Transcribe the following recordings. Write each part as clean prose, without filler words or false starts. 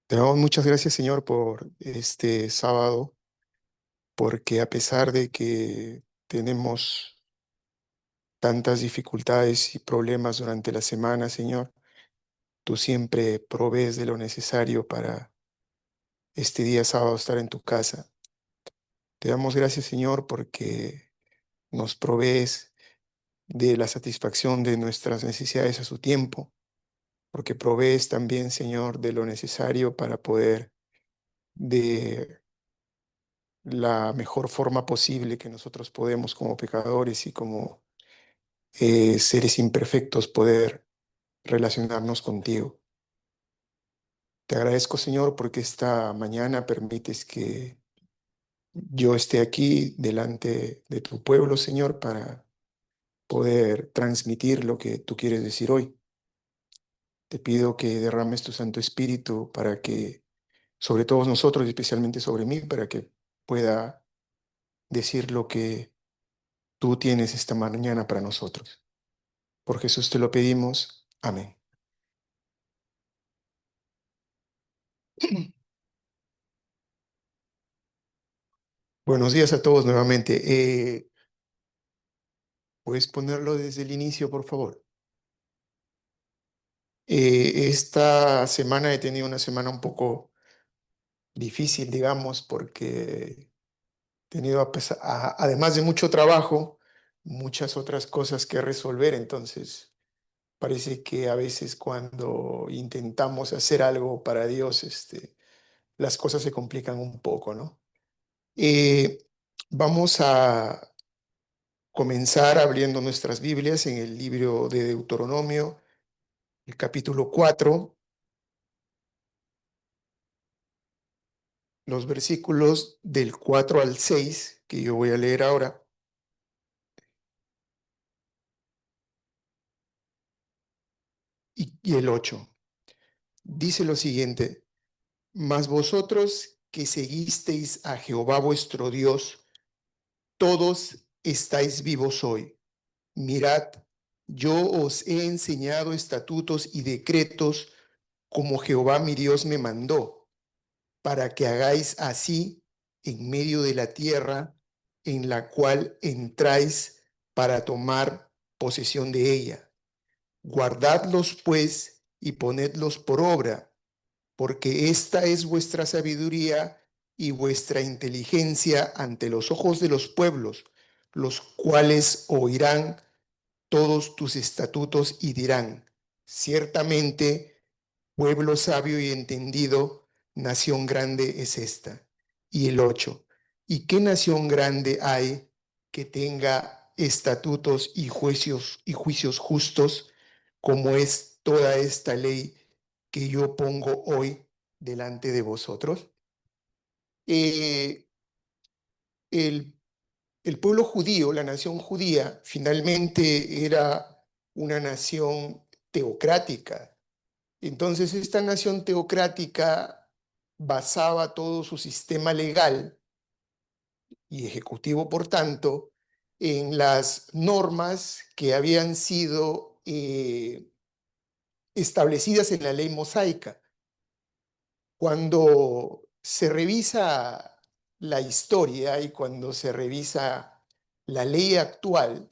Te damos muchas gracias, Señor, por este sábado, porque a pesar de que tenemos tantas dificultades y problemas durante la semana, Señor, tú siempre provees de lo necesario para este día sábado estar en tu casa. Te damos gracias, Señor, porque nos provees de la satisfacción de nuestras necesidades a su tiempo, porque provees también, Señor, de lo necesario para poder de la mejor forma posible que nosotros podemos como pecadores y como seres imperfectos poder relacionarnos contigo. Te agradezco, Señor, porque esta mañana permites que yo esté aquí delante de tu pueblo, Señor, para poder transmitir lo que tú quieres decir hoy. Te pido que derrames tu Santo Espíritu para que, sobre todos nosotros y especialmente sobre mí, para que pueda decir lo que tú tienes esta mañana para nosotros. Por Jesús te lo pedimos. Amén. Buenos días a todos nuevamente. ¿Puedes ponerlo desde el inicio, por favor? Esta semana he tenido una semana un poco difícil, digamos, porque he tenido, además de mucho trabajo, muchas otras cosas que resolver. Entonces, parece que a veces cuando intentamos hacer algo para Dios, las cosas se complican un poco, ¿no? Eh, Vamos a comenzar abriendo nuestras Biblias en el libro de Deuteronomio, el capítulo 4, los versículos del 4 al 6 que yo voy a leer ahora, y el 8. Dice lo siguiente: Mas vosotros que seguisteis a Jehová vuestro Dios, todos estáis vivos hoy. Mirad, yo os he enseñado estatutos y decretos como Jehová mi Dios me mandó, para que hagáis así en medio de la tierra en la cual entráis para tomar posesión de ella. Guardadlos, pues, y ponedlos por obra, porque esta es vuestra sabiduría y vuestra inteligencia ante los ojos de los pueblos, los cuales oirán todos tus estatutos y dirán: ciertamente pueblo sabio y entendido, nación grande es esta. Y el 8. ¿Y qué nación grande hay que tenga estatutos y juicios justos, como es toda esta ley que yo pongo hoy delante de vosotros? Eh, el, el pueblo judío, la nación judía, finalmente era una nación teocrática. Entonces, esta nación teocrática basaba todo su sistema legal y ejecutivo, por tanto, en las normas que habían sido establecidas en la ley mosaica. Cuando se revisa la historia y cuando se revisa la ley actual,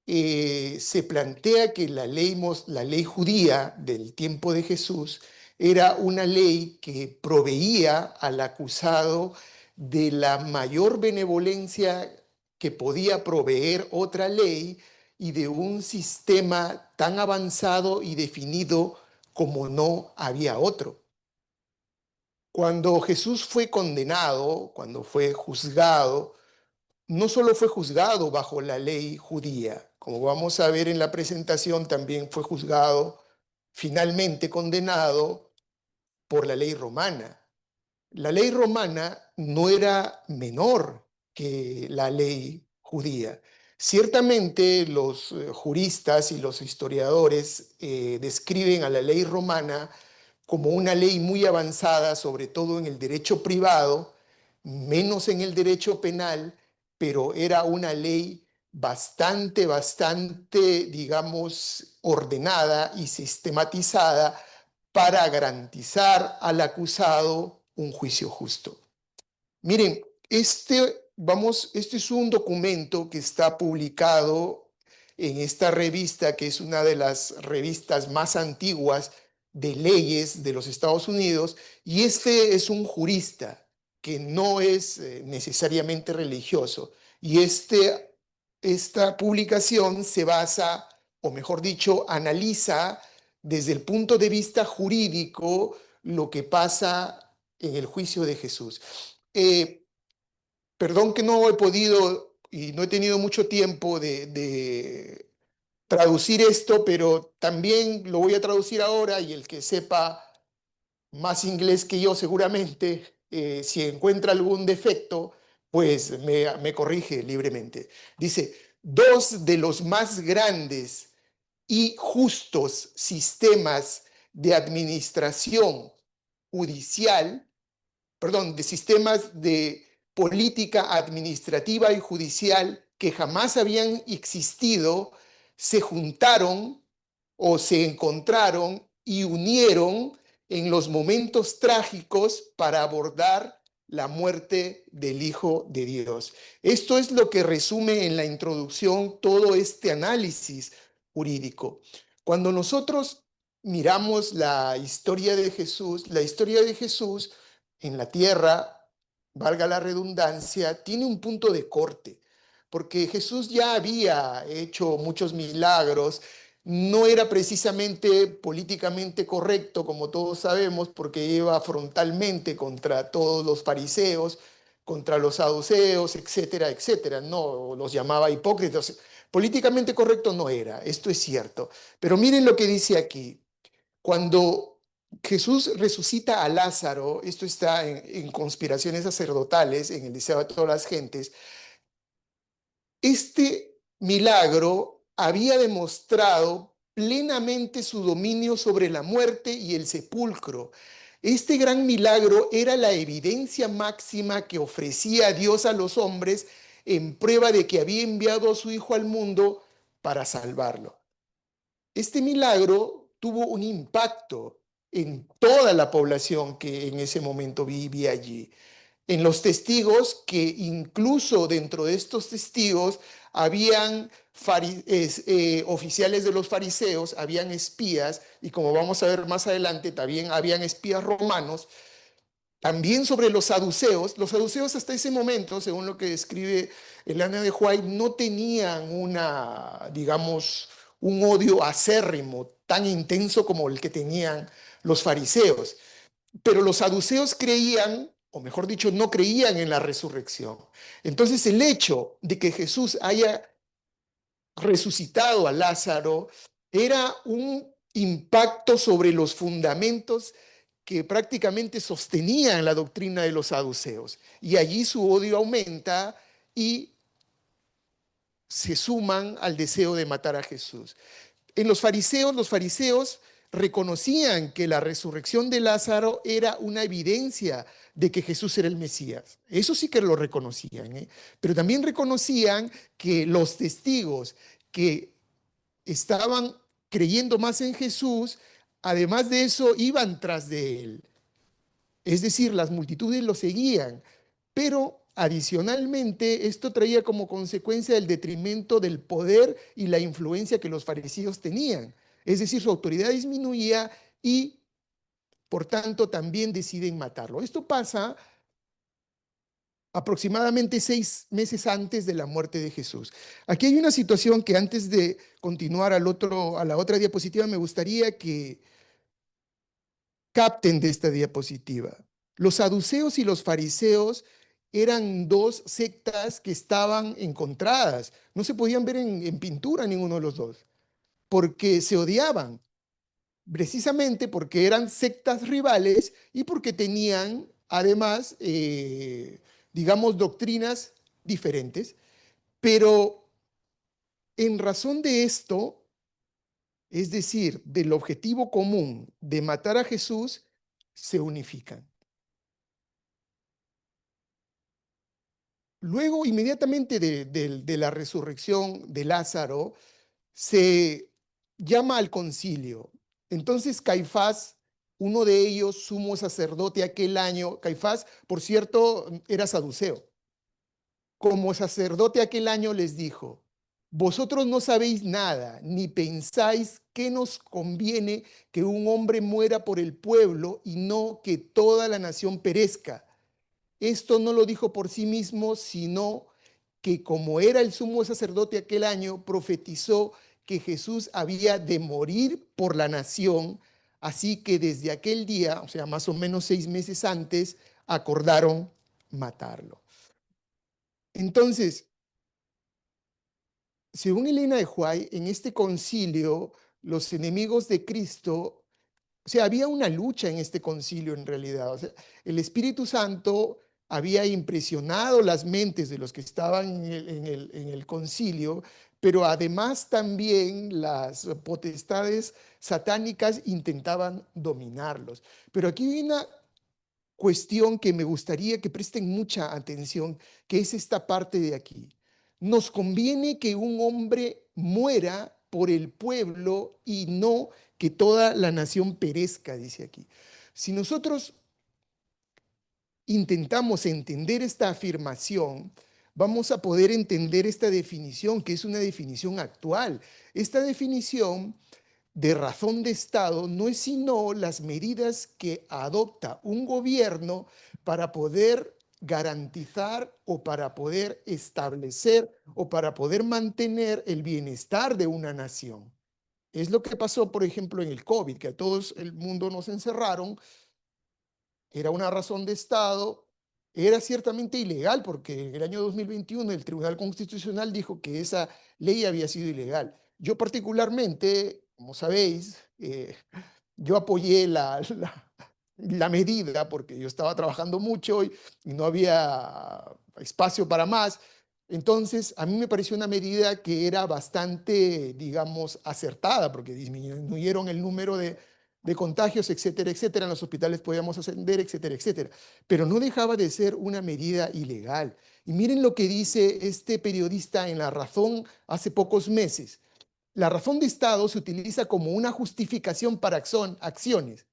se plantea que la ley judía del tiempo de Jesús era una ley que proveía al acusado de la mayor benevolencia que podía proveer otra ley y de un sistema tan avanzado y definido como no había otro. Cuando Jesús fue condenado, cuando fue juzgado, no solo fue juzgado bajo la ley judía, como vamos a ver en la presentación, también fue juzgado, finalmente condenado por la ley romana. La ley romana no era menor que la ley judía. Ciertamente los juristas y los historiadores describen a la ley romana como una ley muy avanzada, sobre todo en el derecho privado, menos en el derecho penal, pero era una ley bastante, digamos, ordenada y sistematizada para garantizar al acusado un juicio justo. Miren, este es un documento que está publicado en esta revista, que es una de las revistas más antiguas de leyes de los Estados Unidos, y este es un jurista que no es necesariamente religioso. Y esta publicación se basa, o mejor dicho, analiza desde el punto de vista jurídico lo que pasa en el juicio de Jesús. Eh, Perdón que no he podido y no he tenido mucho tiempo de traducir esto, pero también lo voy a traducir ahora y el que sepa más inglés que yo seguramente, si encuentra algún defecto, pues me corrige libremente. Dice, dos de los más grandes y justos sistemas de administración judicial, perdón, de sistemas de política administrativa y judicial que jamás habían existido, se juntaron o se encontraron y unieron en los momentos trágicos para abordar la muerte del Hijo de Dios. Esto es lo que resume en la introducción todo este análisis jurídico. Cuando nosotros miramos la historia de Jesús en la tierra, valga la redundancia, tiene un punto de corte, porque Jesús ya había hecho muchos milagros, no era precisamente políticamente correcto, como todos sabemos, porque iba frontalmente contra todos los fariseos, contra los saduceos, etcétera, etcétera. No los llamaba hipócritas. Políticamente correcto no era, esto es cierto. Pero miren lo que dice aquí. Cuando Jesús resucita a Lázaro, esto está en Conspiraciones Sacerdotales, en el Deseo de todas las gentes, este milagro había demostrado plenamente su dominio sobre la muerte y el sepulcro. Este gran milagro era la evidencia máxima que ofrecía Dios a los hombres en prueba de que había enviado a su Hijo al mundo para salvarlo. Este milagro tuvo un impacto en toda la población que en ese momento vivía allí, en los testigos, que incluso dentro de estos testigos habían oficiales de los fariseos, habían espías, y como vamos a ver más adelante, también habían espías romanos. También sobre los saduceos hasta ese momento, según lo que describe Elena de White, no tenían digamos, un odio acérrimo tan intenso como el que tenían los fariseos. Pero los saduceos creían, o mejor dicho, no creían en la resurrección. Entonces el hecho de que Jesús haya resucitado a Lázaro era un impacto sobre los fundamentos que prácticamente sostenían la doctrina de los saduceos. Y allí su odio aumenta y se suman al deseo de matar a Jesús. En los fariseos reconocían que la resurrección de Lázaro era una evidencia de que Jesús era el Mesías. Eso sí que lo reconocían, ¿eh? Pero también reconocían que los testigos que estaban creyendo más en Jesús, además de eso, iban tras de él. Es decir, las multitudes lo seguían, pero adicionalmente esto traía como consecuencia el detrimento del poder y la influencia que los fariseos tenían. Es decir, su autoridad disminuía y por tanto también deciden matarlo. Esto pasa aproximadamente 6 meses antes de la muerte de Jesús. Aquí hay una situación que antes de continuar a la otra diapositiva me gustaría que capten de esta diapositiva. Los saduceos y los fariseos eran dos sectas que estaban encontradas. No se podían ver en pintura ninguno de los dos, porque se odiaban, precisamente porque eran sectas rivales y porque tenían, además, digamos, doctrinas diferentes. Pero en razón de esto, es decir, del objetivo común de matar a Jesús, se unifican. Luego, inmediatamente de la resurrección de Lázaro, se llama al concilio. Entonces Caifás uno de ellos, sumo sacerdote aquel año, Caifás, por cierto, era saduceo, como sacerdote aquel año les dijo: vosotros no sabéis nada, ni pensáis que nos conviene que un hombre muera por el pueblo y no que toda la nación perezca. Esto no lo dijo por sí mismo, sino que como era el sumo sacerdote aquel año, profetizó que Jesús había de morir por la nación, así que desde aquel día, o sea, más o menos 6 meses antes, acordaron matarlo. Entonces, según Elena de Huay, en este concilio, los enemigos de Cristo, o sea, había una lucha en este concilio en realidad. O sea, el Espíritu Santo había impresionado las mentes de los que estaban en el concilio, pero además también las potestades satánicas intentaban dominarlos. Pero aquí hay una cuestión que me gustaría que presten mucha atención, que es esta parte de aquí. Nos conviene que un hombre muera por el pueblo y no que toda la nación perezca, dice aquí. Si nosotros intentamos entender esta afirmación, vamos a poder entender esta definición, que es una definición actual. Esta definición de razón de Estado no es sino las medidas que adopta un gobierno para poder garantizar o para poder establecer o para poder mantener el bienestar de una nación. Es lo que pasó, por ejemplo, en el COVID, que a todos el mundo nos encerraron. Era una razón de Estado, era ciertamente ilegal porque en el año 2021 el Tribunal Constitucional dijo que esa ley había sido ilegal. Yo particularmente, como sabéis, yo apoyé la medida porque yo estaba trabajando mucho y no había espacio para más. Entonces, a mí me pareció una medida que era bastante, digamos, acertada, porque disminuyeron el número de contagios, etcétera, etcétera. En los hospitales podíamos ascender, etcétera, etcétera. Pero no dejaba de ser una medida ilegal. Y miren lo que dice este periodista en La Razón hace pocos meses. La razón de Estado se utiliza como una justificación para acciones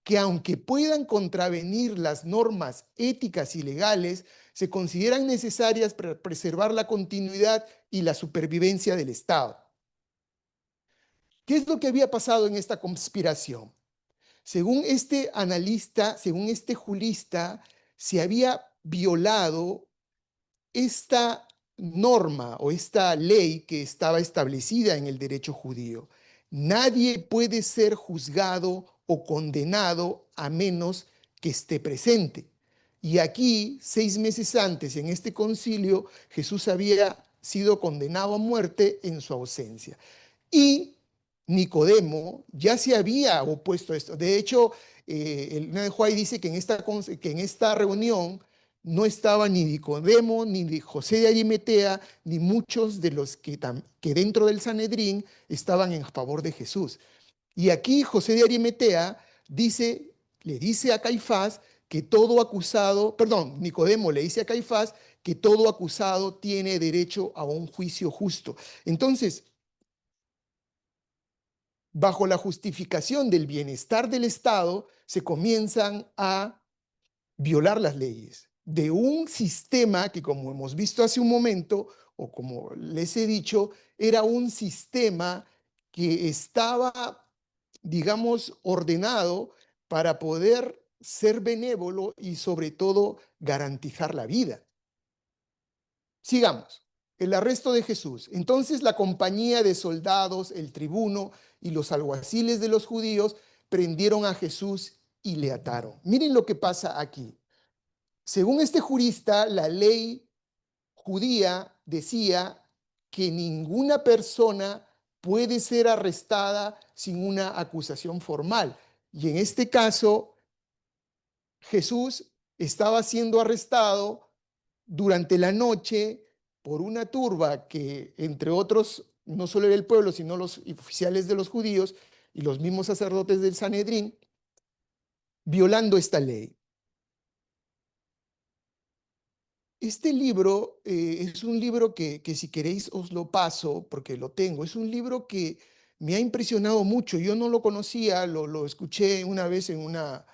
que, aunque puedan contravenir las normas éticas y legales, se consideran necesarias para preservar la continuidad y la supervivencia del Estado. ¿Qué es lo que había pasado en esta conspiración? Según este analista, según este jurista, se había violado esta norma o esta ley que estaba establecida en el derecho judío. Nadie puede ser juzgado o condenado a menos que esté presente. Y aquí, 6 meses antes, en este concilio, Jesús había sido condenado a muerte en su ausencia. Y Nicodemo ya se había opuesto a esto. De hecho, el Juárez dice que en esta reunión no estaba ni Nicodemo, ni José de Arimatea, ni muchos de los que dentro del Sanedrín estaban en favor de Jesús. Y aquí José de Arimatea le dice a Caifás que todo acusado, perdón, Nicodemo le dice a Caifás que todo acusado tiene derecho a un juicio justo. Entonces, bajo la justificación del bienestar del Estado, se comienzan a violar las leyes de un sistema que, como hemos visto hace un momento, o como les he dicho, era un sistema que estaba, digamos, ordenado para poder ser benévolo y sobre todo garantizar la vida. Sigamos. El arresto de Jesús. Entonces la compañía de soldados, el tribuno y los alguaciles de los judíos prendieron a Jesús y le ataron. Miren lo que pasa aquí. Según este jurista, la ley judía decía que ninguna persona puede ser arrestada sin una acusación formal. Y en este caso, Jesús estaba siendo arrestado durante la noche por una turba que, entre otros, no solo era el pueblo, sino los oficiales de los judíos y los mismos sacerdotes del Sanedrín, violando esta ley. Este libro es un libro que si queréis os lo paso, porque lo tengo. Es un libro que me ha impresionado mucho. Yo no lo conocía, lo escuché una vez en una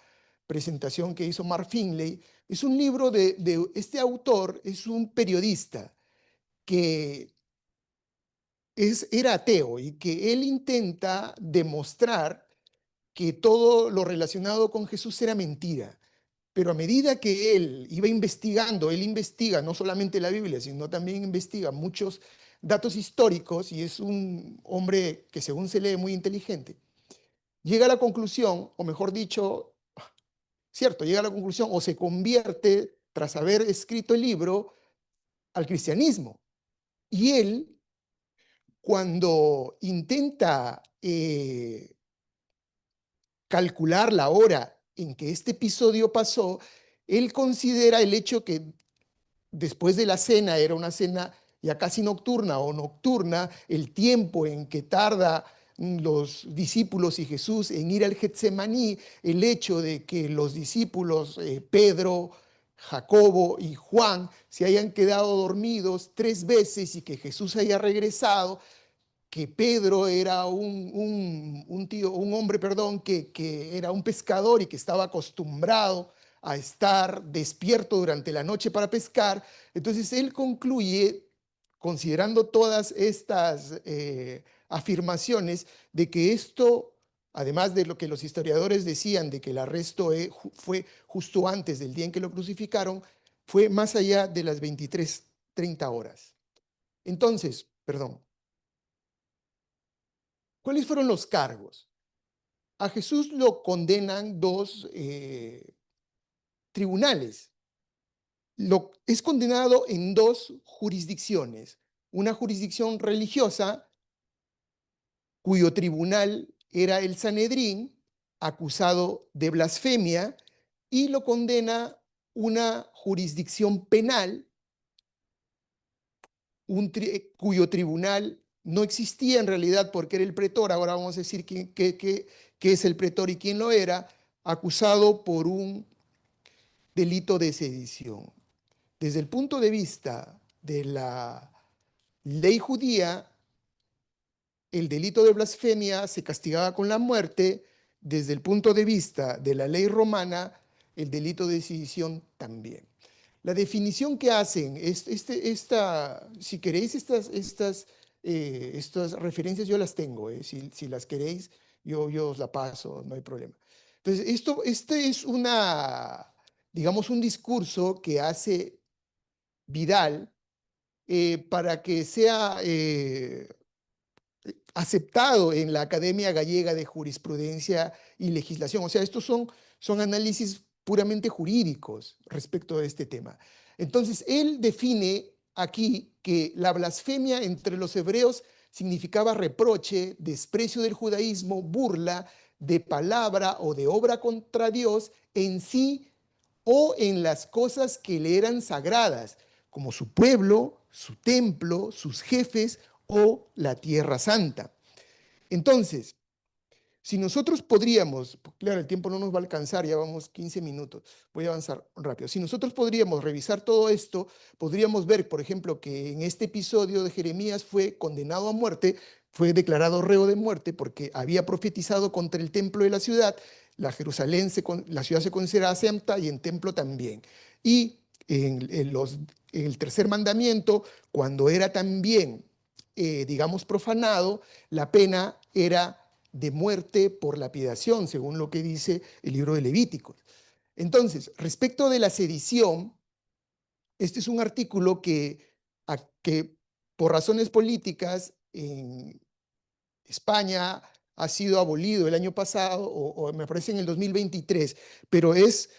presentación que hizo Mark Finley. Es un libro de este autor, es un periodista que era ateo y que él intenta demostrar que todo lo relacionado con Jesús era mentira. Pero a medida que él iba investigando, él investiga no solamente la Biblia, sino también investiga muchos datos históricos y es un hombre que según se lee muy inteligente, llega a la conclusión, o mejor dicho, cierto, llega a la conclusión o se convierte, tras haber escrito el libro, al cristianismo. Y él, cuando intenta calcular la hora en que este episodio pasó, él considera el hecho que después de la cena, era una cena ya casi nocturna o nocturna, el tiempo en que tarda los discípulos y Jesús en ir al Getsemaní, el hecho de que los discípulos Pedro, Jacobo y Juan se hayan quedado dormidos 3 veces y que Jesús haya regresado, que Pedro era un hombre, perdón, que era un pescador y que estaba acostumbrado a estar despierto durante la noche para pescar. Entonces él concluye, considerando todas estas afirmaciones, de que esto, además de lo que los historiadores decían, de que el arresto fue justo antes del día en que lo crucificaron, fue más allá de las 23:30 horas. Entonces, perdón, ¿cuáles fueron los cargos? A Jesús lo condenan dos tribunales. Es condenado en dos jurisdicciones. Una jurisdicción religiosa, cuyo tribunal era el Sanedrín, acusado de blasfemia, y lo condena una jurisdicción penal, cuyo tribunal no existía en realidad porque era el pretor. Ahora vamos a decir qué es el pretor y quién lo era, acusado por un delito de sedición. Desde el punto de vista de la ley judía, el delito de blasfemia se castigaba con la muerte. Desde el punto de vista de la ley romana, el delito de sedición también. La definición que hacen, si queréis estas referencias yo las tengo, si las queréis yo os la paso, no hay problema. Entonces, este es digamos, un discurso que hace Vidal para que sea aceptado en la Academia Gallega de Jurisprudencia y Legislación. O sea, estos son análisis puramente jurídicos respecto a este tema. Entonces, él define aquí que la blasfemia entre los hebreos significaba reproche, desprecio del judaísmo, burla de palabra o de obra contra Dios en sí o en las cosas que le eran sagradas, como su pueblo, su templo, sus jefes o la tierra santa. Entonces, si nosotros podríamos, claro, el tiempo no nos va a alcanzar, ya vamos 15 minutos, voy a avanzar rápido. Si nosotros podríamos revisar todo esto, podríamos ver, por ejemplo, que en este episodio de Jeremías fue condenado a muerte, fue declarado reo de muerte porque había profetizado contra el templo de la ciudad. La ciudad se considera santa y el templo también. Y en el tercer mandamiento, cuando era también, digamos, profanado, la pena era de muerte por lapidación, según lo que dice el libro de Levíticos. Entonces, respecto de la sedición, este es un artículo que por razones políticas en España ha sido abolido el año pasado, o me parece en el 2023, pero es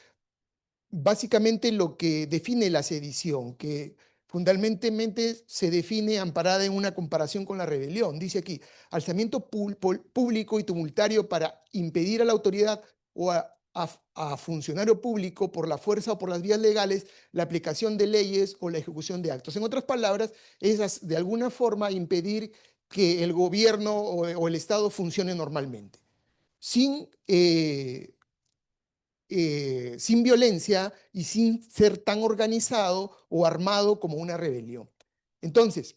básicamente lo que define la sedición, que fundamentalmente se define amparada en una comparación con la rebelión. Dice aquí, alzamiento público y tumultario para impedir a la autoridad o a funcionario público por la fuerza o por las vías legales la aplicación de leyes o la ejecución de actos. En otras palabras, es de alguna forma impedir que el gobierno o el Estado funcione normalmente, sin violencia y sin ser tan organizado o armado como una rebelión. Entonces,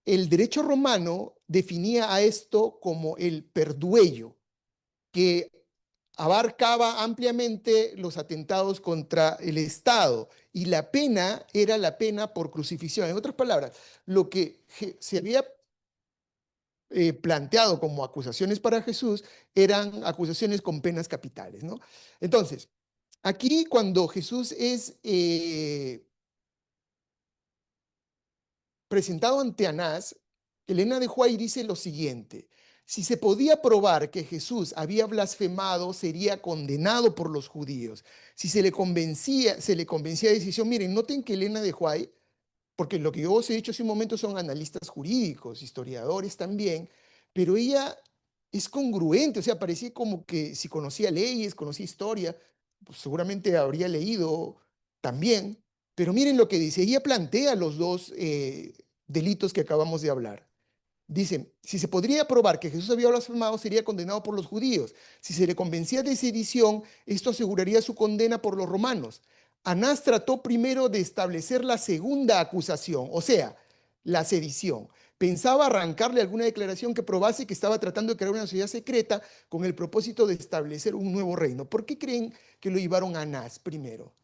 el derecho romano definía a esto como el perduello, que abarcaba ampliamente los atentados contra el Estado y la pena era la pena por crucifixión. En otras palabras, lo que se había planteado como acusaciones para Jesús eran acusaciones con penas capitales, ¿no? Entonces, aquí cuando Jesús es presentado ante Anás, Elena de Huay dice lo siguiente: si se podía probar que Jesús había blasfemado, sería condenado por los judíos. Si se le convencía de decisión, miren, noten que Elena de Huay, porque lo que yo os he dicho hace un momento son analistas jurídicos, historiadores también, pero ella es congruente, o sea, parecía como que si conocía leyes, conocía historia, pues seguramente habría leído también, pero miren lo que dice, ella plantea los dos delitos que acabamos de hablar. Dicen, si se podría probar que Jesús había blasfemado, sería condenado por los judíos. Si se le convencía de sedición, esto aseguraría su condena por los romanos. Anás trató primero de establecer la segunda acusación, o sea, la sedición. Pensaba arrancarle alguna declaración que probase que estaba tratando de crear una sociedad secreta con el propósito de establecer un nuevo reino. ¿Por qué creen que lo llevaron a Anás primero?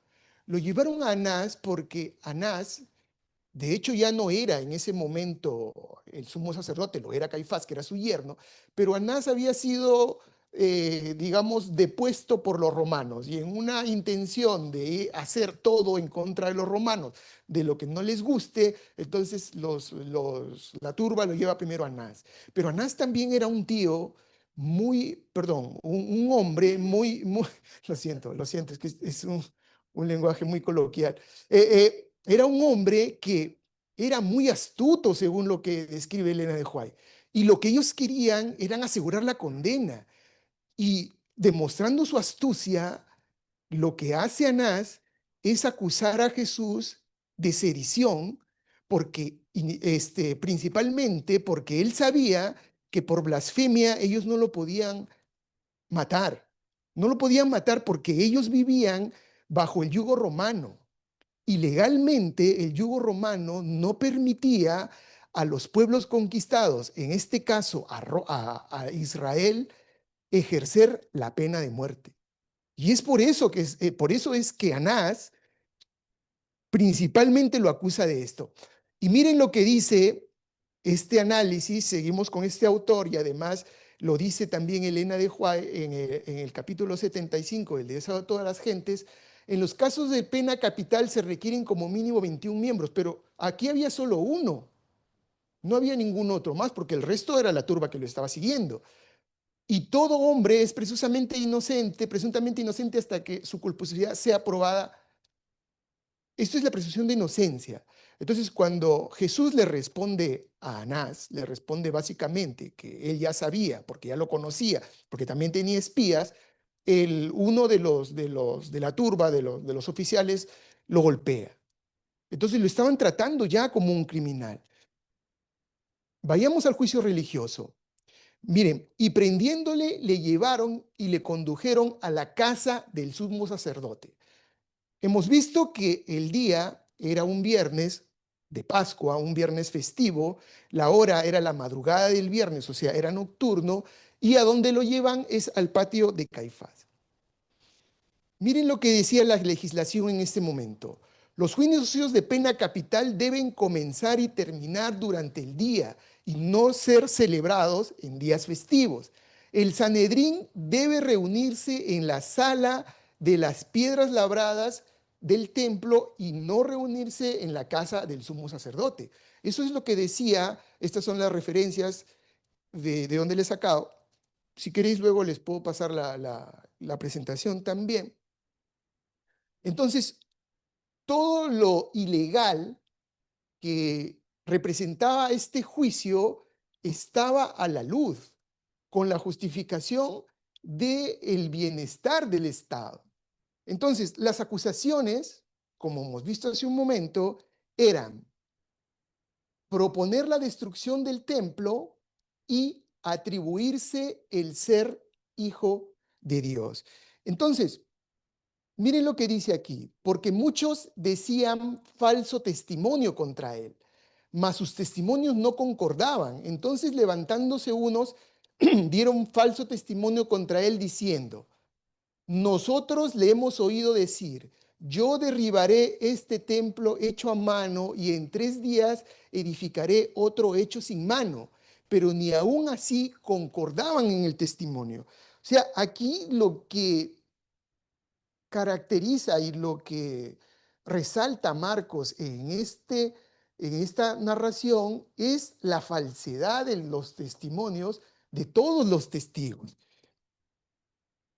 Lo llevaron a Anás porque Anás, de hecho, ya no era en ese momento el sumo sacerdote, lo era Caifás, que era su yerno, pero Anás había sido, digamos, depuesto por los romanos y en una intención de hacer todo en contra de los romanos, de lo que no les guste, entonces la turba lo lleva primero a Anás. Pero Anás también era un tío muy, perdón, un hombre muy, lo siento, es que es un lenguaje muy coloquial. Era un hombre que era muy astuto, según lo que describe Elena de Huay. Y lo que ellos querían eran asegurar la condena. Y demostrando su astucia, lo que hace Anás es acusar a Jesús de sedición, porque, principalmente porque él sabía que por blasfemia ellos no lo podían matar. No lo podían matar porque ellos vivían bajo el yugo romano. Y legalmente el yugo romano no permitía a los pueblos conquistados, en este caso a Israel, ejercer la pena de muerte. Y es por eso es que Anás principalmente lo acusa de esto. Y miren lo que dice este análisis, seguimos con este autor y además lo dice también Elena de Huay en el capítulo 75 del Derecho a todas las gentes. En los casos de pena capital se requieren como mínimo 21 miembros, pero aquí había solo uno, no había ningún otro más, porque el resto era la turba que lo estaba siguiendo. Y todo hombre es presuntamente inocente hasta que su culpabilidad sea probada. Esto es la presunción de inocencia. Entonces, cuando Jesús le responde a Anás, le responde básicamente que él ya sabía, porque ya lo conocía, porque también tenía espías, uno de la turba, de los oficiales, lo golpea. Entonces lo estaban tratando ya como un criminal. Vayamos al juicio religioso. Miren, y prendiéndole, le llevaron y le condujeron a la casa del sumo sacerdote. Hemos visto que el día era un viernes de Pascua, un viernes festivo, la hora era la madrugada del viernes, o sea, era nocturno, y a donde lo llevan es al patio de Caifás. Miren lo que decía la legislación en este momento. Los juicios de pena capital deben comenzar y terminar durante el día y no ser celebrados en días festivos. El Sanedrín debe reunirse en la sala de las piedras labradas del templo y no reunirse en la casa del sumo sacerdote. Eso es lo que decía, estas son las referencias de donde le he sacado. Si queréis, luego les puedo pasar la presentación también. Entonces, todo lo ilegal que representaba este juicio estaba a la luz con la justificación del bienestar del Estado. Entonces, las acusaciones, como hemos visto hace un momento, eran proponer la destrucción del templo y atribuirse el ser hijo de Dios. Entonces, miren lo que dice aquí, porque muchos decían falso testimonio contra él, mas sus testimonios no concordaban. Entonces, levantándose unos, dieron falso testimonio contra él diciendo: nosotros le hemos oído decir, yo derribaré este templo hecho a mano y en 3 días edificaré otro hecho sin mano. Pero ni aún así concordaban en el testimonio. O sea, aquí lo que caracteriza y lo que resalta Marcos en esta narración es la falsedad de los testimonios de todos los testigos.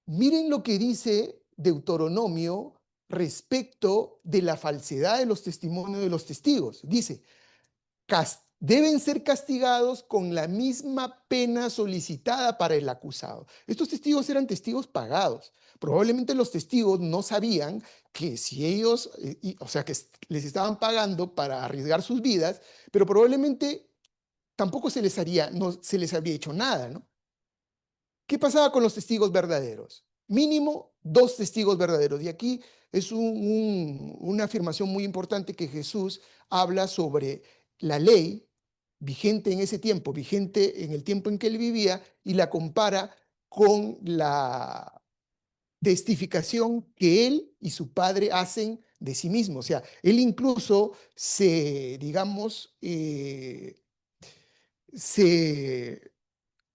Miren lo que dice Deuteronomio respecto de la falsedad de los testimonios de los testigos. Dice: deben ser castigados con la misma pena solicitada para el acusado. Estos testigos eran testigos pagados. Probablemente los testigos no sabían que si ellos, o sea, que les estaban pagando para arriesgar sus vidas, pero probablemente tampoco no se les habría hecho nada, ¿no? ¿Qué pasaba con los testigos verdaderos? Mínimo 2 testigos verdaderos. Y aquí es una afirmación muy importante que Jesús habla sobre la ley vigente en ese tiempo, vigente en el tiempo en que él vivía, y la compara con la testificación que él y su padre hacen de sí mismo. O sea, él incluso digamos, se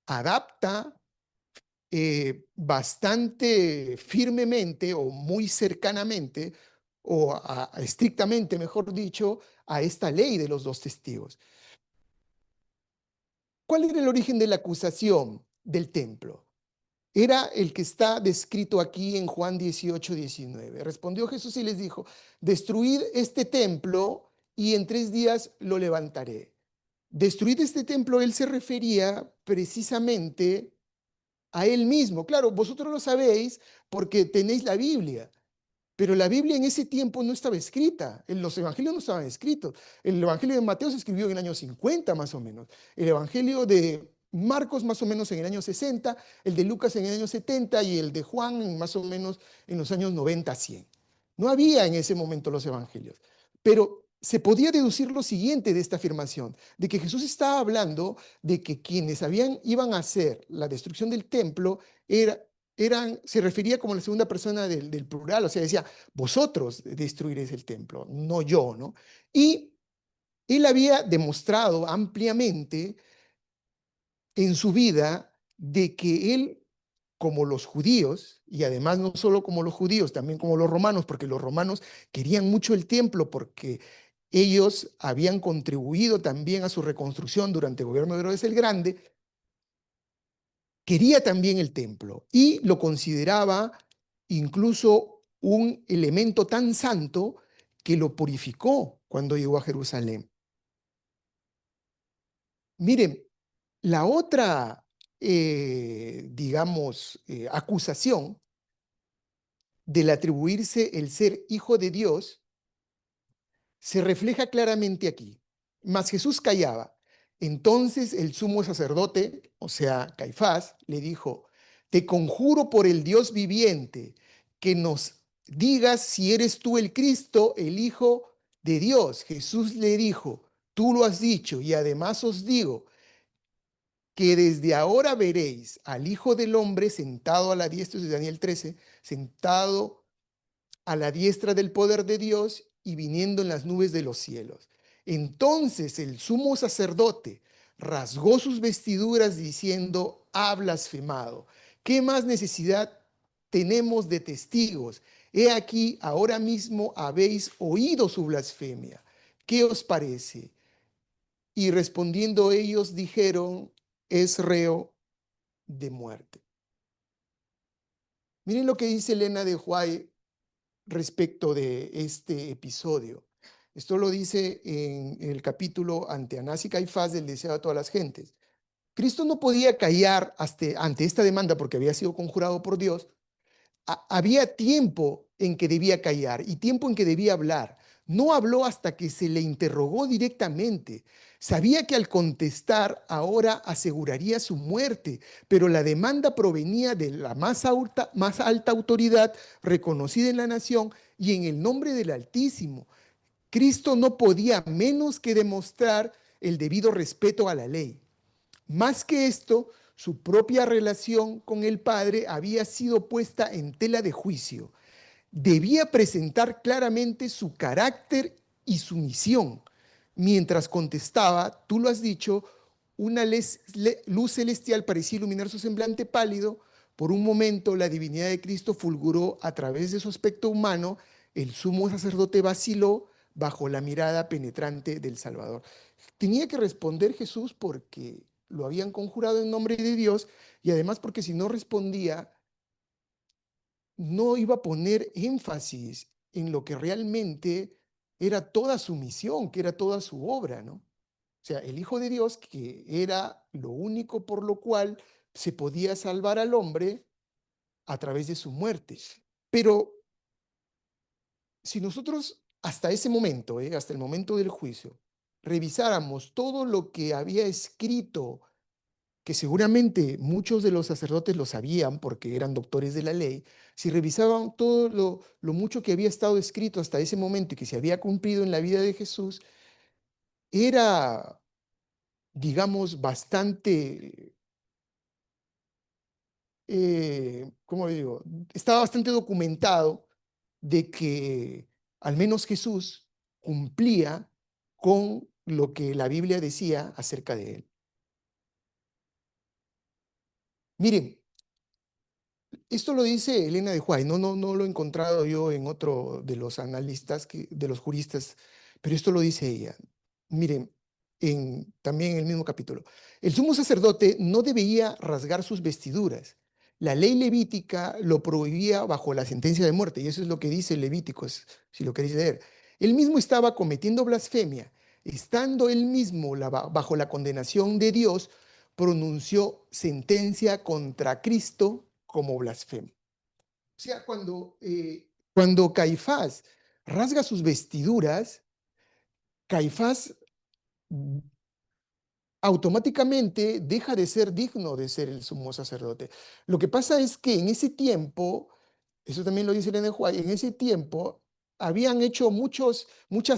adapta bastante firmemente o muy cercanamente o estrictamente, mejor dicho, a esta ley de los 2 testigos. ¿Cuál era el origen de la acusación del templo? Era el que está descrito aquí en Juan 18:19. Respondió Jesús y les dijo: destruid este templo y en 3 días lo levantaré. Destruid este templo, él se refería precisamente a él mismo. Claro, vosotros lo sabéis porque tenéis la Biblia, pero la Biblia en ese tiempo no estaba escrita, los evangelios no estaban escritos. El evangelio de Mateo se escribió en el año 50 más o menos, el evangelio de Marcos más o menos en el año 60, el de Lucas en el año 70 y el de Juan más o menos en los años 90 a 100. No había en ese momento los evangelios, pero se podía deducir lo siguiente de esta afirmación, de que Jesús estaba hablando de que quienes iban a hacer la destrucción del templo se refería como la segunda persona del plural, o sea, decía, vosotros destruiréis el templo, no yo, ¿no? Y él había demostrado ampliamente en su vida de que él, como los judíos, y además no solo como los judíos, también como los romanos, porque los romanos querían mucho el templo porque ellos habían contribuido también a su reconstrucción durante el gobierno de Herodes el Grande, quería también el templo y lo consideraba incluso un elemento tan santo que lo purificó cuando llegó a Jerusalén. Miren, la otra, digamos, acusación del atribuirse el ser hijo de Dios se refleja claramente aquí. Mas Jesús callaba. Entonces el sumo sacerdote, o sea, Caifás, le dijo: te conjuro por el Dios viviente, que nos digas si eres tú el Cristo, el Hijo de Dios. Jesús le dijo: tú lo has dicho, y además os digo que desde ahora veréis al Hijo del Hombre sentado a la diestra, de Daniel 13, sentado a la diestra del poder de Dios y viniendo en las nubes de los cielos. Entonces el sumo sacerdote rasgó sus vestiduras diciendo: ha blasfemado. ¿Qué más necesidad tenemos de testigos? He aquí, ahora mismo habéis oído su blasfemia. ¿Qué os parece? Y respondiendo ellos dijeron: es reo de muerte. Miren lo que dice Elena de White respecto de este episodio. Esto lo dice en el capítulo ante Anás y Caifás del deseo a todas las gentes. Cristo no podía callar ante esta demanda porque había sido conjurado por Dios. Había tiempo en que debía callar y tiempo en que debía hablar. No habló hasta que se le interrogó directamente. Sabía que al contestar ahora aseguraría su muerte, pero la demanda provenía de la más alta autoridad reconocida en la nación y en el nombre del Altísimo, Cristo no podía menos que demostrar el debido respeto a la ley. Más que esto, su propia relación con el Padre había sido puesta en tela de juicio. Debía presentar claramente su carácter y su misión. Mientras contestaba, tú lo has dicho, una luz celestial parecía iluminar su semblante pálido. Por un momento, la divinidad de Cristo fulguró a través de su aspecto humano. El sumo sacerdote vaciló bajo la mirada penetrante del Salvador. Tenía que responder Jesús porque lo habían conjurado en nombre de Dios y además porque si no respondía, no iba a poner énfasis en lo que realmente era toda su misión, que era toda su obra, ¿no? O sea, el Hijo de Dios, que era lo único por lo cual se podía salvar al hombre a través de su muerte. Pero si nosotros hasta ese momento, hasta el momento del juicio, revisáramos todo lo que había escrito, que seguramente muchos de los sacerdotes lo sabían porque eran doctores de la ley, si revisaban todo lo mucho que había estado escrito hasta ese momento y que se había cumplido en la vida de Jesús, era, digamos, bastante, ¿cómo digo? Estaba bastante documentado de que al menos Jesús cumplía con lo que la Biblia decía acerca de él. Miren, esto lo dice Elena de White, no lo he encontrado yo en otro de los analistas, de los juristas, pero esto lo dice ella. Miren, también en el mismo capítulo. El sumo sacerdote no debía rasgar sus vestiduras. La ley levítica lo prohibía bajo la sentencia de muerte, y eso es lo que dice Levítico, si lo queréis leer. Él mismo estaba cometiendo blasfemia. Estando él mismo bajo la condenación de Dios, pronunció sentencia contra Cristo como blasfemo. O sea, cuando Caifás rasga sus vestiduras, Caifás automáticamente deja de ser digno de ser el sumo sacerdote. Lo que pasa es que en ese tiempo, eso también lo dice Elena White, en ese tiempo habían hecho muchas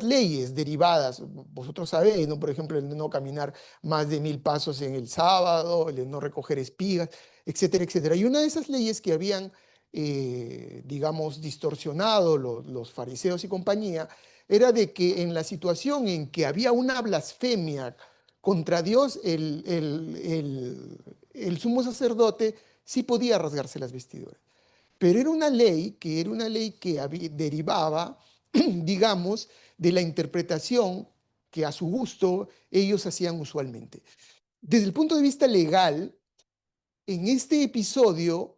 leyes derivadas. Vosotros sabéis, ¿no? Por ejemplo, el de no caminar más de 1000 pasos en el sábado, el de no recoger espigas, etcétera, etcétera. Y una de esas leyes que habían, digamos, distorsionado los fariseos y compañía, era de que en la situación en que había una blasfemia contra Dios, el sumo sacerdote sí podía rasgarse las vestiduras. Pero era una ley que derivaba, digamos, de la interpretación que a su gusto ellos hacían usualmente. Desde el punto de vista legal, en este episodio,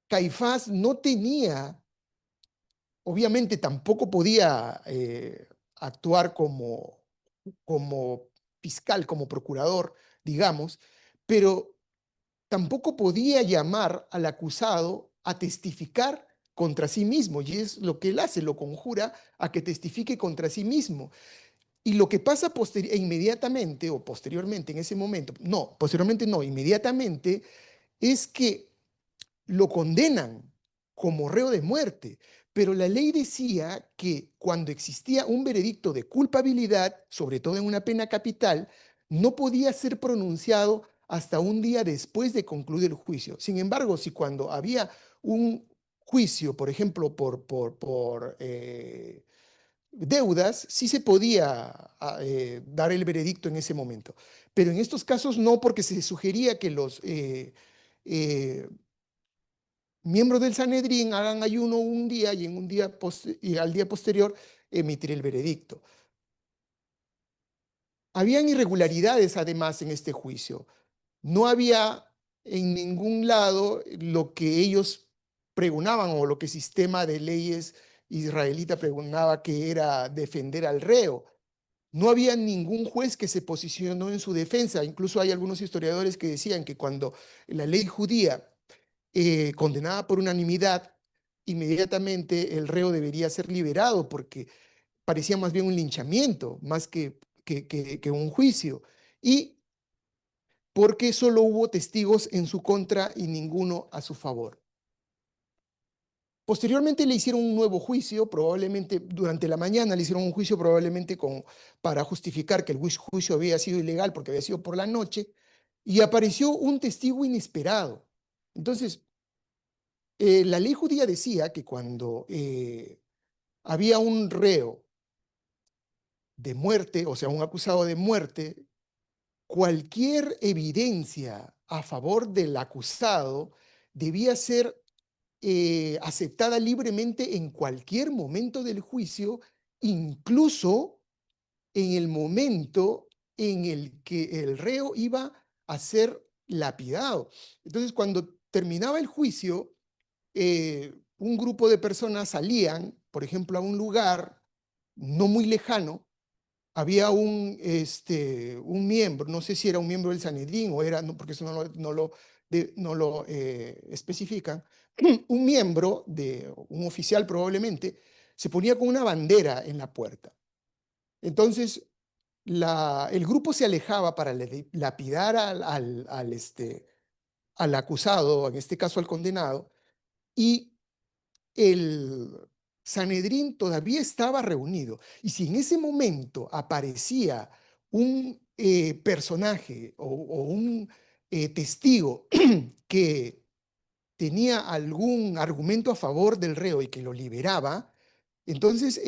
Caifás no tenía, obviamente tampoco podía actuar como fiscal, como procurador, digamos, pero tampoco podía llamar al acusado a testificar contra sí mismo, y es lo que él hace, lo conjura a que testifique contra sí mismo. Y lo que pasa inmediatamente o posteriormente en ese momento, no, posteriormente no, inmediatamente, es que lo condenan como reo de muerte, pero la ley decía que cuando existía un veredicto de culpabilidad, sobre todo en una pena capital, no podía ser pronunciado hasta un día después de concluir el juicio. Sin embargo, si cuando había un juicio, por ejemplo, por deudas, sí se podía dar el veredicto en ese momento. Pero en estos casos no, porque se sugería que los eh, miembros del Sanedrín hagan ayuno un día y, y al día posterior emitir el veredicto. Habían irregularidades además en este juicio. No había en ningún lado lo que ellos pregonaban o lo que el sistema de leyes israelita pregonaba, que era defender al reo. No había ningún juez que se posicionó en su defensa. Incluso hay algunos historiadores que decían que cuando la ley judía condenada por unanimidad, inmediatamente el reo debería ser liberado porque parecía más bien un linchamiento, más que un juicio. Y porque solo hubo testigos en su contra y ninguno a su favor. Posteriormente le hicieron un nuevo juicio, probablemente durante la mañana le hicieron un juicio probablemente para justificar que el juicio había sido ilegal porque había sido por la noche, y apareció un testigo inesperado. Entonces, la ley judía decía que cuando había un reo de muerte, o sea, un acusado de muerte, cualquier evidencia a favor del acusado debía ser aceptada libremente en cualquier momento del juicio, incluso en el momento en el que el reo iba a ser lapidado. Entonces, cuando terminaba el juicio, un grupo de personas salían, por ejemplo, a un lugar no muy lejano. Había un miembro, no sé si era un miembro del Sanedrín o era, no, porque eso no lo especifican, un miembro, un oficial probablemente, se ponía con una bandera en la puerta. Entonces, el grupo se alejaba para lapidar al acusado, en este caso al condenado, y el Sanedrín todavía estaba reunido. Y si en ese momento aparecía un personaje o un testigo que tenía algún argumento a favor del reo y que lo liberaba, entonces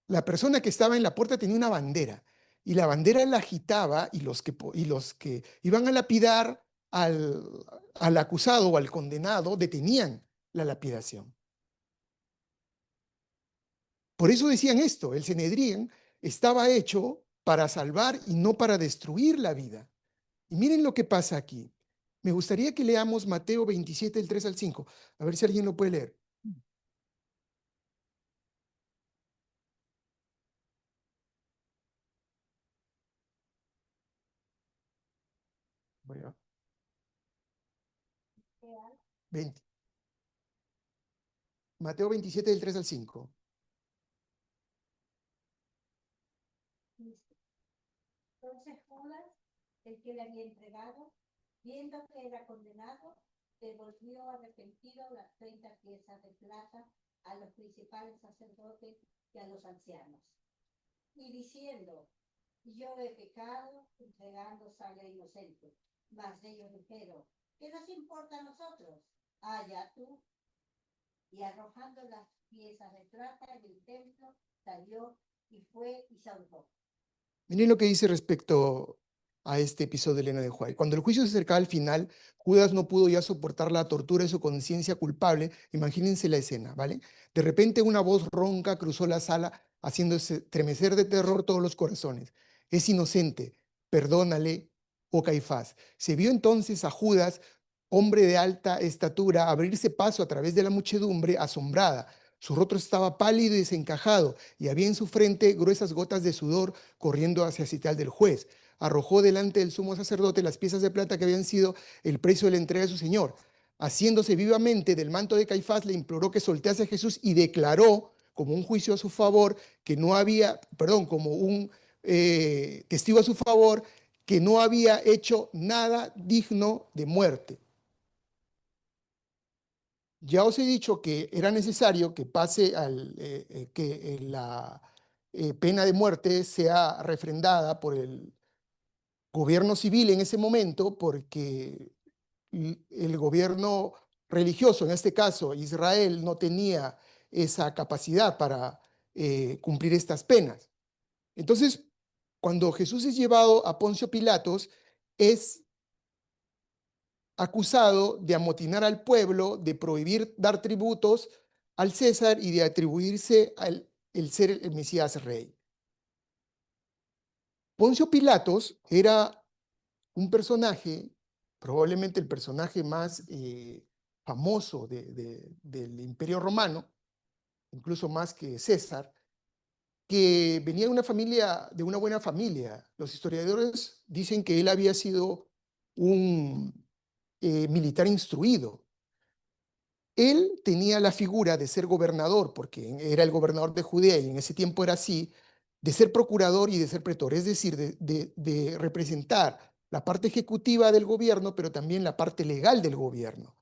la persona que estaba en la puerta tenía una bandera y la bandera la agitaba y los que iban a lapidar al acusado o al condenado detenían la lapidación. Por eso decían esto, el Sanedrín estaba hecho para salvar y no para destruir la vida. Y miren lo que pasa aquí. Me gustaría que leamos Mateo 27, del 3 al 5. A ver si alguien lo puede leer. Voy a- 20. Mateo 27, del 3 al 5. Entonces Judas, el que le había entregado, viendo que era condenado, devolvió arrepentido las 30 piezas de plata a los principales sacerdotes y a los ancianos. Y diciendo, yo he pecado entregando sangre inocente. Mas ellos dijeron, ¿qué nos importa a nosotros? Allá tú. Y arrojando las piezas de plata en el templo, salió y fue y se ahorcó. Miren lo que dice respecto a este episodio de Elena de White. Cuando el juicio se acercaba al final, Judas no pudo ya soportar la tortura de su conciencia culpable. Imagínense la escena, ¿vale? De repente una voz ronca cruzó la sala, haciéndose estremecer de terror todos los corazones. Es inocente, perdónale, oh Caifás. Se vio entonces a Judas, hombre de alta estatura, abrirse paso a través de la muchedumbre asombrada. Su rostro estaba pálido y desencajado, y había en su frente gruesas gotas de sudor corriendo hacia el sitial del juez. Arrojó delante del sumo sacerdote las piezas de plata que habían sido el precio de la entrega de su señor. Haciéndose vivamente del manto de Caifás, le imploró que soltase a Jesús y declaró, como un juicio a su favor, que no había, perdón, como un testigo a su favor, que no había hecho nada digno de muerte. Ya os he dicho que era necesario que la pena de muerte sea refrendada por el gobierno civil en ese momento, porque el gobierno religioso, en este caso Israel, no tenía esa capacidad para cumplir estas penas. Entonces, cuando Jesús es llevado a Poncio Pilatos, es acusado de amotinar al pueblo, de prohibir dar tributos al César y de atribuirse al el ser el Mesías rey. Poncio Pilatos era un personaje, probablemente el personaje más famoso del Imperio Romano, incluso más que César, que venía de una buena familia. Los historiadores dicen que él había sido un militar instruido. Él tenía la figura de ser gobernador, porque era el gobernador de Judea y en ese tiempo era así, de ser procurador y de ser pretor, es decir, de representar la parte ejecutiva del gobierno, pero también la parte legal del gobierno.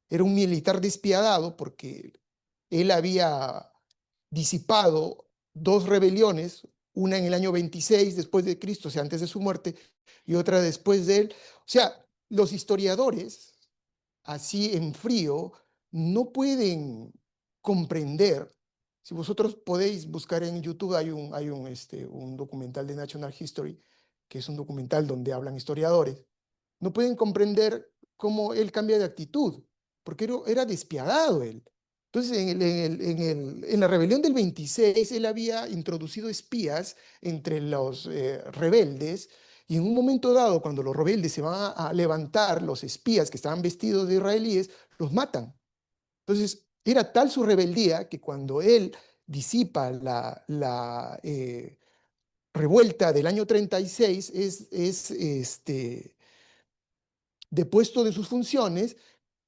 era un militar despiadado porque él había disipado dos rebeliones, una en el año 26 después de Cristo, o sea, antes de su muerte, y otra después de él. O sea, los historiadores, así en frío, no pueden comprender. Si vosotros podéis buscar en YouTube, un documental de National History, que es un documental donde hablan historiadores, no pueden comprender cómo él cambia de actitud, porque era despiadado él. Entonces, en la rebelión del 26, él había introducido espías entre los rebeldes, y en un momento dado, cuando los rebeldes se van a levantar, los espías que estaban vestidos de israelíes, los matan. Entonces, era tal su rebeldía que cuando él disipa la revuelta del año 36, es depuesto de sus funciones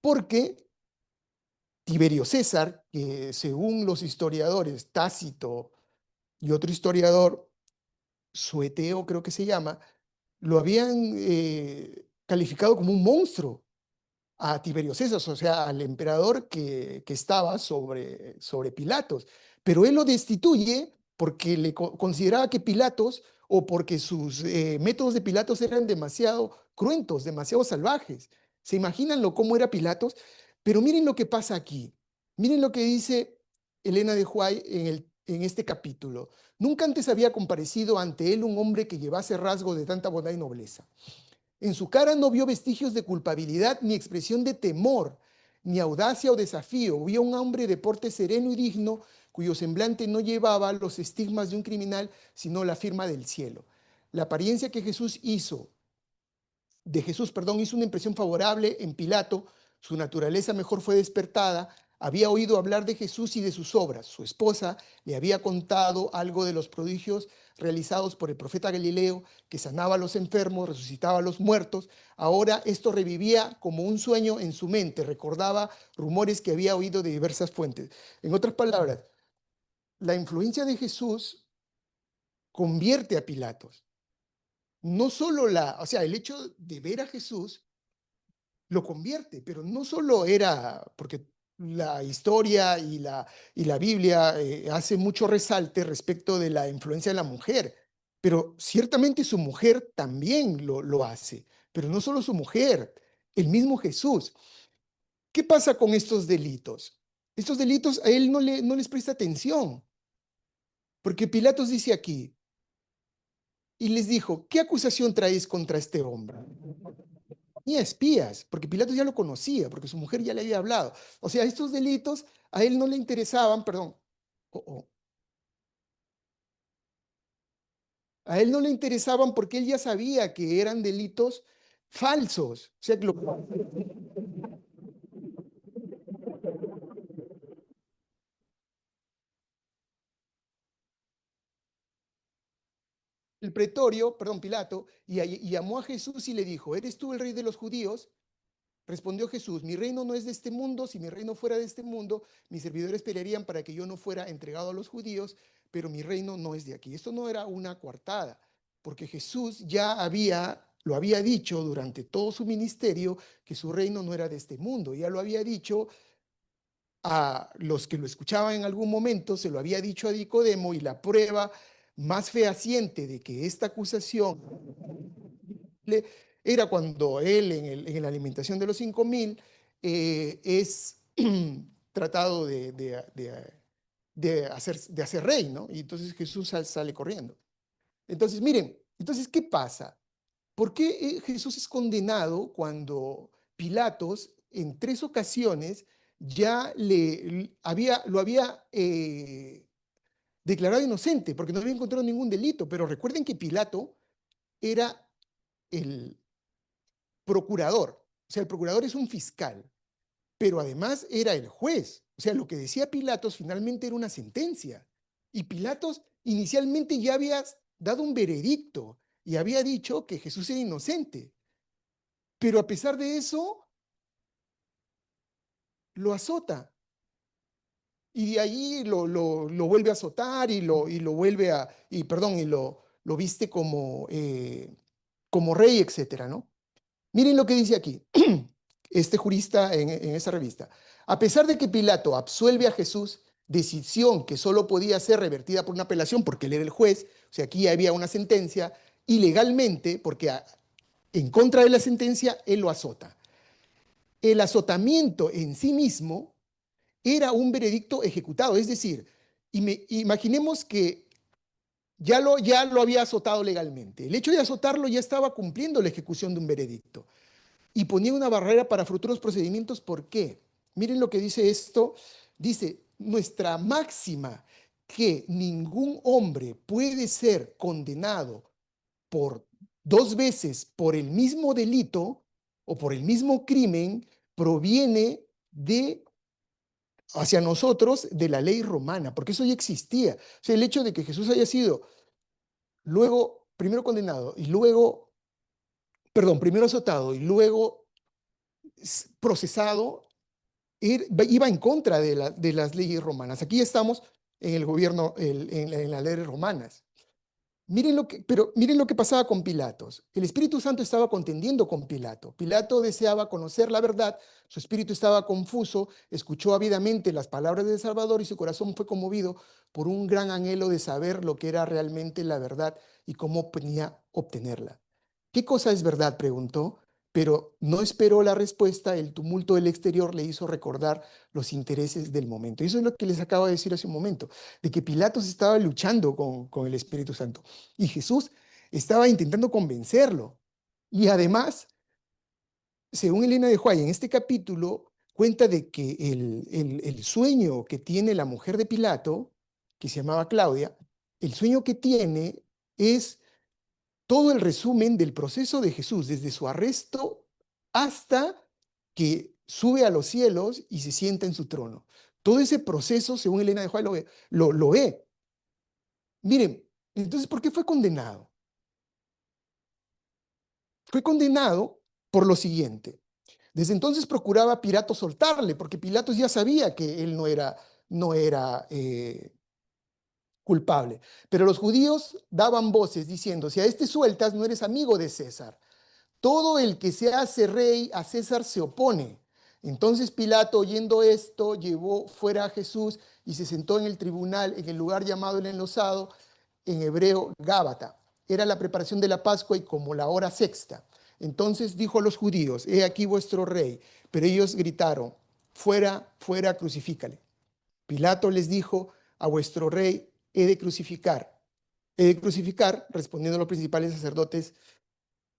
porque Tiberio César, que según los historiadores Tácito y otro historiador, Sueteo creo que se llama, lo habían calificado como un monstruo a Tiberio César, o sea, al emperador que estaba sobre Pilatos. Pero él lo destituye porque consideraba que Pilatos, o porque sus métodos de Pilatos eran demasiado cruentos, demasiado salvajes. ¿Se imaginan cómo era Pilatos? Pero miren lo que pasa aquí. Miren lo que dice Elena de Huay en este capítulo. Nunca antes había comparecido ante él un hombre que llevase rasgo de tanta bondad y nobleza. En su cara no vio vestigios de culpabilidad ni expresión de temor, ni audacia o desafío. Vio un hombre de porte sereno y digno, cuyo semblante no llevaba los estigmas de un criminal, sino la firma del cielo. La apariencia que Jesús hizo de Jesús, perdón, hizo una impresión favorable en Pilato. Su naturaleza mejor fue despertada. Había oído hablar de Jesús y de sus obras. Su esposa le había contado algo de los prodigios realizados por el profeta Galileo, que sanaba a los enfermos, resucitaba a los muertos. Ahora esto revivía como un sueño en su mente. Recordaba rumores que había oído de diversas fuentes. En otras palabras, la influencia de Jesús convierte a Pilatos. No solo o sea, el hecho de ver a Jesús lo convierte, pero no solo era, porque la historia y la Biblia hace mucho resalte respecto de la influencia de la mujer, pero ciertamente su mujer también lo hace, pero no solo su mujer, el mismo Jesús. ¿Qué pasa con estos delitos? Estos delitos a él no les presta atención, porque Pilatos dice aquí, y les dijo, ¿qué acusación traéis contra este hombre? Tenía espías, porque Pilatos ya lo conocía, porque su mujer ya le había hablado. O sea, estos delitos a él no le interesaban, perdón, oh, oh, a él no le interesaban porque él ya sabía que eran delitos falsos. O sea, el pretorio, perdón, Pilato, y llamó a Jesús y le dijo, ¿eres tú el rey de los judíos? Respondió Jesús, mi reino no es de este mundo, si mi reino fuera de este mundo, mis servidores esperarían para que yo no fuera entregado a los judíos, pero mi reino no es de aquí. Esto no era una coartada, porque Jesús lo había dicho durante todo su ministerio, que su reino no era de este mundo. Ya lo había dicho a los que lo escuchaban en algún momento, se lo había dicho a Nicodemo, y la prueba más fehaciente de que esta acusación era cuando él en la alimentación de los 5.000 es tratado de hacer rey, ¿no? Y entonces Jesús sale corriendo. Entonces, miren, entonces, ¿qué pasa? ¿Por qué Jesús es condenado cuando Pilatos en 3 ocasiones ya lo había declarado inocente, porque no había encontrado ningún delito? Pero recuerden que Pilato era el procurador. O sea, el procurador es un fiscal, pero además era el juez. O sea, lo que decía Pilatos finalmente era una sentencia. Y Pilatos inicialmente ya había dado un veredicto y había dicho que Jesús era inocente. Pero a pesar de eso, lo azota. Y de ahí lo vuelve a azotar y lo vuelve perdón, y lo viste como rey, etcétera, ¿no? Miren lo que dice aquí. este jurista en esa revista. A pesar de que Pilato absuelve a Jesús, decisión que solo podía ser revertida por una apelación porque él era el juez, o sea, aquí había una sentencia, y legalmente, porque en contra de la sentencia, él lo azota. El azotamiento en sí mismo era un veredicto ejecutado, es decir, imaginemos que ya lo había azotado legalmente. El hecho de azotarlo ya estaba cumpliendo la ejecución de un veredicto y ponía una barrera para futuros procedimientos. ¿Por qué? Miren lo que dice esto. Dice, nuestra máxima que ningún hombre puede ser condenado por dos veces por el mismo delito o por el mismo crimen proviene de hacia nosotros de la ley romana, porque eso ya existía. O sea, el hecho de que Jesús haya sido luego primero condenado y luego, perdón, primero azotado y luego procesado, iba en contra de las leyes romanas. Aquí estamos en el gobierno, en las leyes romanas. Pero miren lo que pasaba con Pilatos. El Espíritu Santo estaba contendiendo con Pilato. Pilato deseaba conocer la verdad, su espíritu estaba confuso, escuchó ávidamente las palabras del Salvador y su corazón fue conmovido por un gran anhelo de saber lo que era realmente la verdad y cómo podía obtenerla. ¿Qué cosa es verdad?, preguntó, pero no esperó la respuesta. El tumulto del exterior le hizo recordar los intereses del momento. Y eso es lo que les acabo de decir hace un momento, de que Pilatos estaba luchando con el Espíritu Santo. Y Jesús estaba intentando convencerlo. Y además, según Elena de White, en este capítulo cuenta de que el sueño que tiene la mujer de Pilato, que se llamaba Claudia, el sueño que tiene es todo el resumen del proceso de Jesús, desde su arresto hasta que sube a los cielos y se sienta en su trono. Todo ese proceso, según Elena de White, lo ve. Miren, entonces, ¿por qué fue condenado? Fue condenado por lo siguiente. Desde entonces procuraba Pilato soltarle, porque Pilatos ya sabía que él no era culpable. Pero los judíos daban voces diciendo, si a este sueltas, no eres amigo de César. Todo el que se hace rey a César se opone. Entonces Pilato, oyendo esto, llevó fuera a Jesús y se sentó en el tribunal, en el lugar llamado el Enlosado, en hebreo Gábata. Era la preparación de la Pascua y como la hora sexta. Entonces dijo a los judíos, he aquí vuestro rey. Pero ellos gritaron, fuera, fuera, crucifícale. Pilato les dijo, a vuestro rey he de crucificar. He de crucificar, respondiendo a los principales sacerdotes,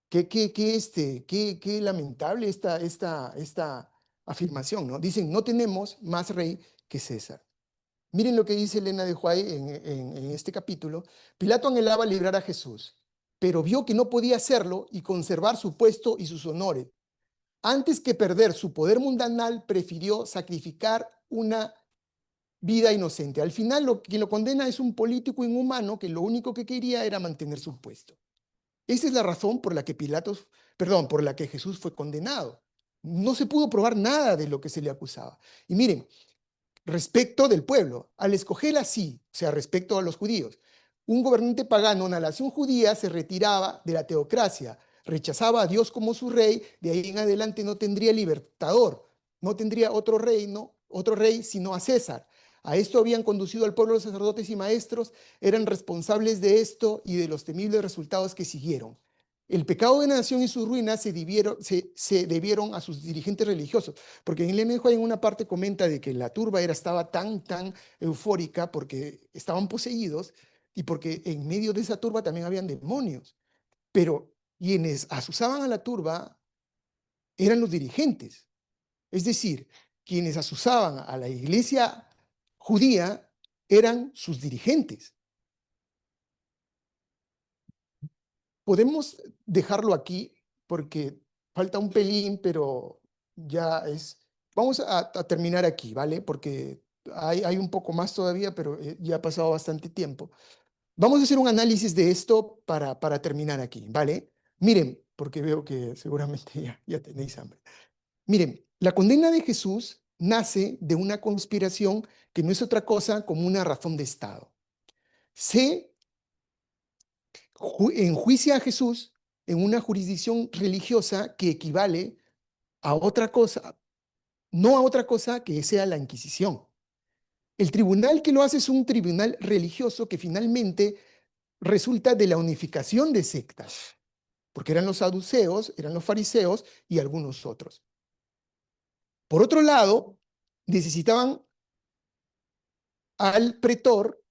qué lamentable esta afirmación, ¿no? Dicen, no tenemos más rey que César. Miren lo que dice Elena de White en este capítulo. Pilato anhelaba librar a Jesús, pero vio que no podía hacerlo y conservar su puesto y sus honores. Antes que perder su poder mundanal, prefirió sacrificar una vida inocente. Al final, quien lo condena es un político inhumano que lo único que quería era mantener su puesto. Esa es la razón por la que por la que Jesús fue condenado. No se pudo probar nada de lo que se le acusaba. Y miren, respecto del pueblo, al escoger así, o sea, respecto a los judíos, un gobernante pagano, una nación judía se retiraba de la teocracia, rechazaba a Dios como su rey, de ahí en adelante no tendría libertador, no tendría otro rey sino a César. A esto habían conducido al pueblo los sacerdotes y maestros, eran responsables de esto y de los temibles resultados que siguieron. El pecado de la nación y su ruina se debieron a sus dirigentes religiosos, porque en el en una parte comenta de que la turba estaba tan eufórica porque estaban poseídos y porque en medio de esa turba también habían demonios. Pero quienes asusaban a la turba eran los dirigentes. Es decir, quienes asusaban a la iglesia judía eran sus dirigentes. Podemos dejarlo aquí porque falta un pelín, pero ya es. Vamos a terminar aquí, ¿vale? Porque hay un poco más todavía, pero ya ha pasado bastante tiempo. Vamos a hacer un análisis de esto para terminar aquí, ¿vale? Miren, porque veo que seguramente ya tenéis hambre. Miren, la condena de Jesús nace de una conspiración que no es otra cosa como una razón de Estado. Se enjuicia a Jesús en una jurisdicción religiosa que equivale a otra cosa, no a otra cosa que sea la Inquisición. El tribunal que lo hace es un tribunal religioso que finalmente resulta de la unificación de sectas, porque eran los saduceos, eran los fariseos y algunos otros. Por otro lado, necesitaban al pretor,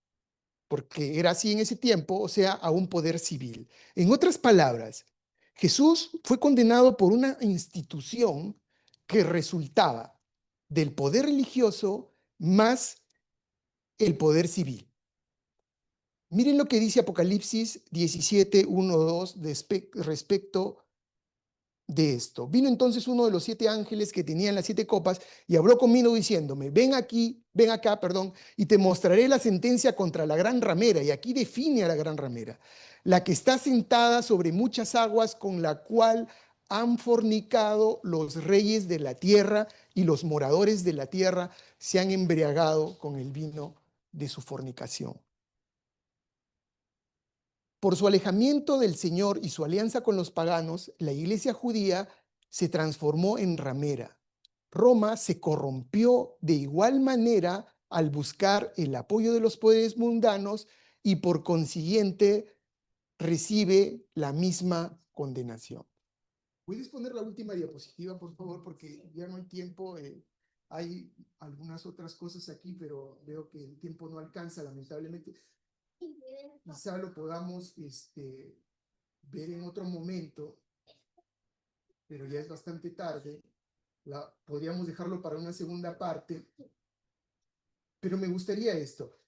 porque era así en ese tiempo, o sea, a un poder civil. En otras palabras, Jesús fue condenado por una institución que resultaba del poder religioso más el poder civil. Miren lo que dice Apocalipsis 17, 1, 2 respecto de esto. Vino entonces uno de los 7 ángeles que tenían las 7 copas y habló conmigo diciéndome, ven aquí, ven acá, perdón, y te mostraré la sentencia contra la gran ramera. Y aquí define a la gran ramera, la que está sentada sobre muchas aguas, con la cual han fornicado los reyes de la tierra, y los moradores de la tierra se han embriagado con el vino de su fornicación. Por su alejamiento del Señor y su alianza con los paganos, la iglesia judía se transformó en ramera. Roma se corrompió de igual manera al buscar el apoyo de los poderes mundanos y por consiguiente recibe la misma condenación. ¿Puedes poner la última diapositiva, por favor? Porque ya no hay tiempo. Hay algunas otras cosas aquí, pero veo que el tiempo no alcanza, lamentablemente. Quizá lo podamos ver en otro momento, pero ya es bastante tarde. Podríamos dejarlo para una segunda parte, pero me gustaría esto,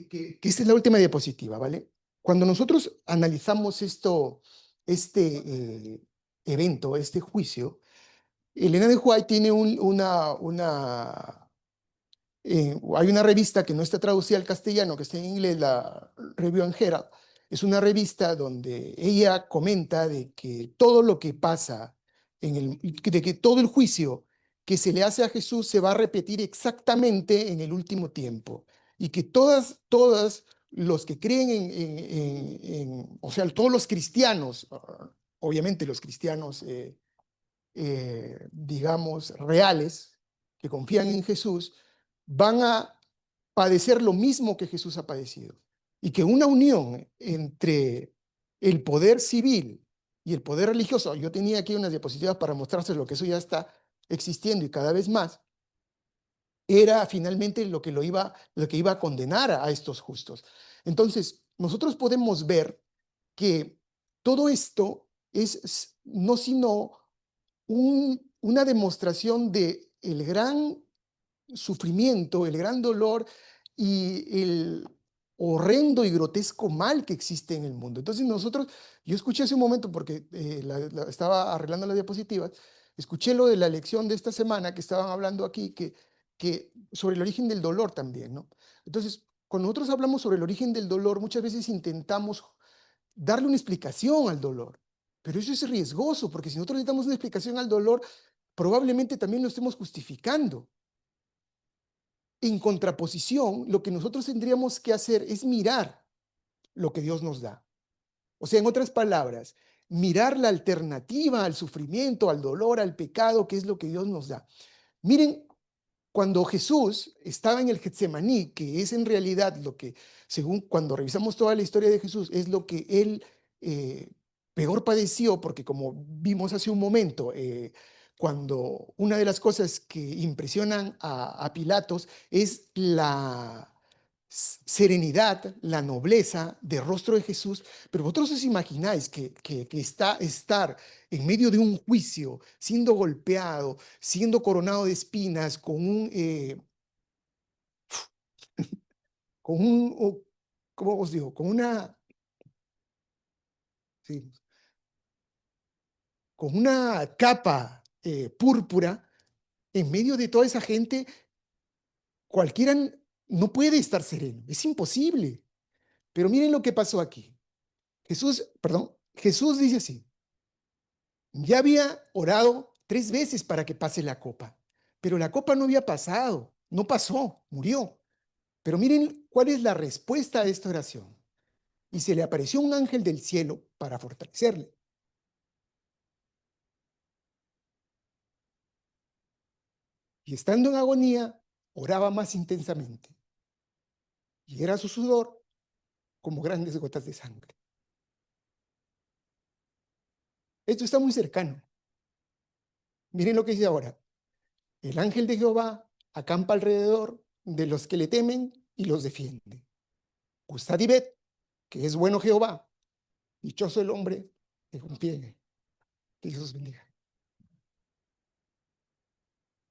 que esta es la última diapositiva, ¿vale? Cuando nosotros analizamos este evento, este juicio, Elena de White tiene hay una revista que no está traducida al castellano, que está en inglés, la Review and Herald. Es una revista donde ella comenta de que todo lo que pasa, de que todo el juicio que se le hace a Jesús se va a repetir exactamente en el último tiempo. Y que todas los que creen o sea, todos los cristianos, obviamente los cristianos, digamos, reales, que confían en Jesús, van a padecer lo mismo que Jesús ha padecido. Y que una unión entre el poder civil y el poder religioso, yo tenía aquí unas diapositivas para mostrarles lo que eso ya está existiendo y cada vez más, era finalmente lo que iba a condenar a estos justos. Entonces, nosotros podemos ver que todo esto es no sino una demostración de el gran sufrimiento, el gran dolor y el horrendo y grotesco mal que existe en el mundo. Entonces yo escuché hace un momento, porque estaba arreglando las diapositivas, escuché lo de la lección de esta semana que estaban hablando aquí, que sobre el origen del dolor también, ¿no? Entonces, cuando nosotros hablamos sobre el origen del dolor, muchas veces intentamos darle una explicación al dolor, pero eso es riesgoso, porque si nosotros le damos una explicación al dolor, probablemente también lo estemos justificando. En contraposición, lo que nosotros tendríamos que hacer es mirar lo que Dios nos da. O sea, en otras palabras, mirar la alternativa al sufrimiento, al dolor, al pecado, que es lo que Dios nos da. Miren, cuando Jesús estaba en el Getsemaní, que es en realidad lo que, según cuando revisamos toda la historia de Jesús, es lo que él peor padeció, porque como vimos hace un momento, cuando una de las cosas que impresionan a Pilatos es la serenidad, la nobleza de rostro de Jesús, pero vosotros os imagináis que estar en medio de un juicio, siendo golpeado, siendo coronado de espinas, ¿cómo os digo? Sí, con una capa púrpura, en medio de toda esa gente, cualquiera no puede estar sereno, es imposible. Pero miren lo que pasó aquí. Jesús dice así: ya había orado 3 veces para que pase la copa, pero la copa no había pasado, no pasó, murió. Pero miren cuál es la respuesta a esta oración. Y se le apareció un ángel del cielo para fortalecerle. y estando en agonía, oraba más intensamente. Y era su sudor como grandes gotas de sangre. Esto está muy cercano. Miren lo que dice ahora. El ángel de Jehová acampa alrededor de los que le temen y los defiende. Gustad y ved que es bueno Jehová. Dichoso el hombre que confíe. Que Dios bendiga.